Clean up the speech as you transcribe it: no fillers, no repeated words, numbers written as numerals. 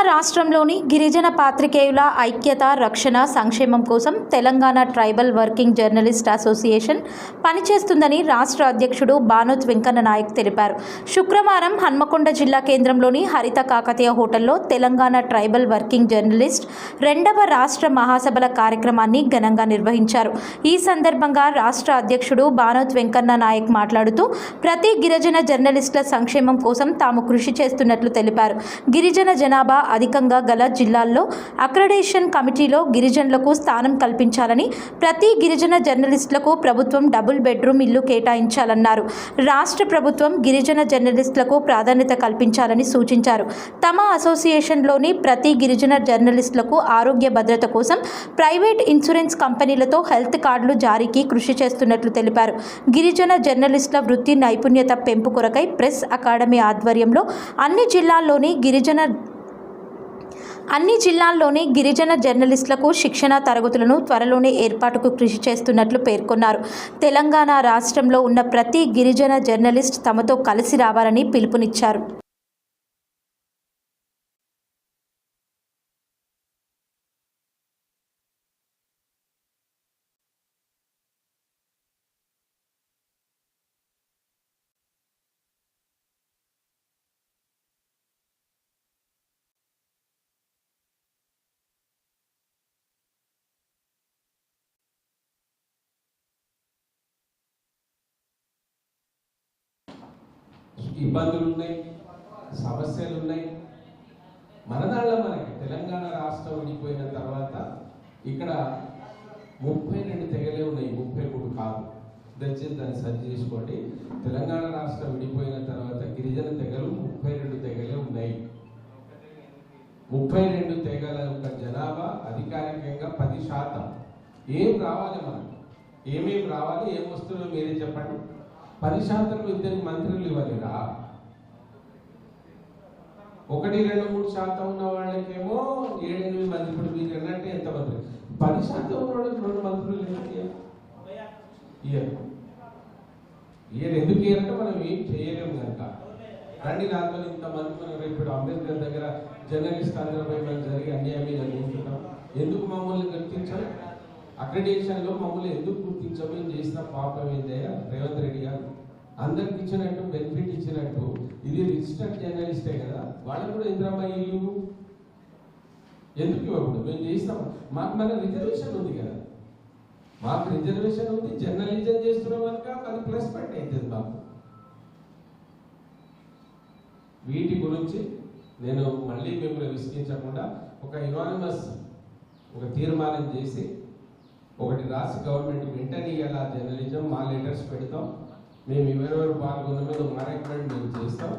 రాష్ట్రంలోని గిరిజన పాత్రికేయుల ఐక్యత, రక్షణ, సంక్షేమం కోసం Telangana tribal working journalist association పనిచేస్తుందని రాష్ట్ర అధ్యక్షుడు బానోత్ వెంకన్న నాయక్ తెలిపారు. శుక్రవారం హన్మకొండ జిల్లా కేంద్రంలోని హరిత కాకతీయ హోటల్లో తెలంగాణ ట్రైబల్ వర్కింగ్ జర్నలిస్ట్ 2వ రాష్ట్ర మహాసభల కార్యక్రమాన్ని ఘనంగా నిర్వహించారు. ఈ సందర్భంగా రాష్ట్ర అధ్యక్షుడు బానోత్ వెంకన్న నాయక్ మాట్లాడుతూ ప్రతి గిరిజన జర్నలిస్టుల సంక్షేమం కోసం తాము కృషి చేస్తున్నట్లు తెలిపారు. గిరిజన జనాభా అధికంగా గల జిల్లాల్లో అక్రెడిటేషన్ కమిటీలో గిరిజనులకు స్థానం కల్పించాలని, ప్రతి గిరిజన జర్నలిస్టులకు ప్రభుత్వం డబుల్ బెడ్రూమ్ ఇల్లు కేటాయించాలన్నారు. రాష్ట్ర ప్రభుత్వం గిరిజన జర్నలిస్టులకు ప్రాధాన్యత కల్పించాలని సూచించారు. తమ అసోసియేషన్లోని ప్రతి గిరిజన జర్నలిస్టులకు ఆరోగ్య భద్రత కోసం ప్రైవేట్ ఇన్సూరెన్స్ కంపెనీలతో హెల్త్ కార్డులు జారీకి కృషి చేస్తున్నట్లు తెలిపారు. గిరిజన జర్నలిస్టుల వృత్తి నైపుణ్యత పెంపు కొరకై ప్రెస్ అకాడమీ ఆధ్వర్యంలో అన్ని జిల్లాల్లోని గిరిజన జర్నలిస్టులకు శిక్షణా తరగతులను త్వరలోనే ఏర్పాటుకు కృషి చేస్తున్నట్లు పేర్కొన్నారు. తెలంగాణ రాష్ట్రంలో ఉన్న ప్రతి గిరిజన జర్నలిస్ట్ తమతో కలిసి రావాలని పిలుపునిచ్చారు. ఇబ్బందులు ఉన్నాయి, సమస్యలు ఉన్నాయి. మనదాళ్ళ మనకి తెలంగాణ రాష్ట్రం విడిపోయిన తర్వాత ఇక్కడ 32 తెగలే ఉన్నాయి, 33 కాదు. దయచేసి దాన్ని సర్చ్ చేసుకోండి. తెలంగాణ రాష్ట్రం విడిపోయిన తర్వాత గిరిజన తెగలు 32 తెగలే ఉన్నాయి. 32 తెగల యొక్క జనాభా అధికారికంగా 10%. ఏం రావాలి మనకు, ఏమేమి రావాలి, ఏం వస్తుందో మీరే చెప్పండి. 10% 2 మంత్రులు ఇవ్వలేరా? 1, 2, 3% ఉన్న వాళ్ళకేమో 7-8 మంది. ఇప్పుడు మీరు అన్నట్టే ఎంతమంది? 10% ఉన్న వాళ్ళకి 2 మంత్రులు ఎందుకు ఇయ్యారంటే మనం ఏం చేయలేము కనుక. రండి నాతో ఇంతమంది మనం రేపు అంబేద్కర్ దగ్గర జర్నలిస్ట్ అందరిపై మనం జరిగే అన్యాయం అనుకుంటున్నాం. ఎందుకు మమ్మల్ని గుర్తించాలి? అక్రెడిటేషన్లో మమ్మల్ని ఎందుకు గుర్తించమో చేసిన పాపం ఏందయ్యా రేవంత్ రెడ్డి గారు? అందరికి ఇచ్చినట్టు, బెనిఫిట్ ఇచ్చినట్టు, ఇది రిజిస్టర్డ్ జర్నలిస్టే కదా, వాళ్ళకు కూడా ఇందిరమ్మ ఇల్లు ఎందుకు ఇవ్వకూడదు? మేము చేస్తాం. మాకు మన రిజర్వేషన్ ఉంది కదా, మాకు రిజర్వేషన్ ఉంది. జర్నలిజం చేస్తున్నాం కనుక అది ప్లస్ పాయింట్ అవుతుంది మాకు. వీటి గురించి నేను మళ్ళీ మిమ్మల్ని విసిగించకుండా ఒక యునానిమస్ తీర్మానం చేసి ఒకటి రాసి గవర్నమెంట్ వెంటనే ఇలా జర్నలిజం మా లెటర్స్ పెడతాం. మేము ఎవరెవరు పాల్గొన్న మీద మా రికమెండ్ మేము చేస్తాం.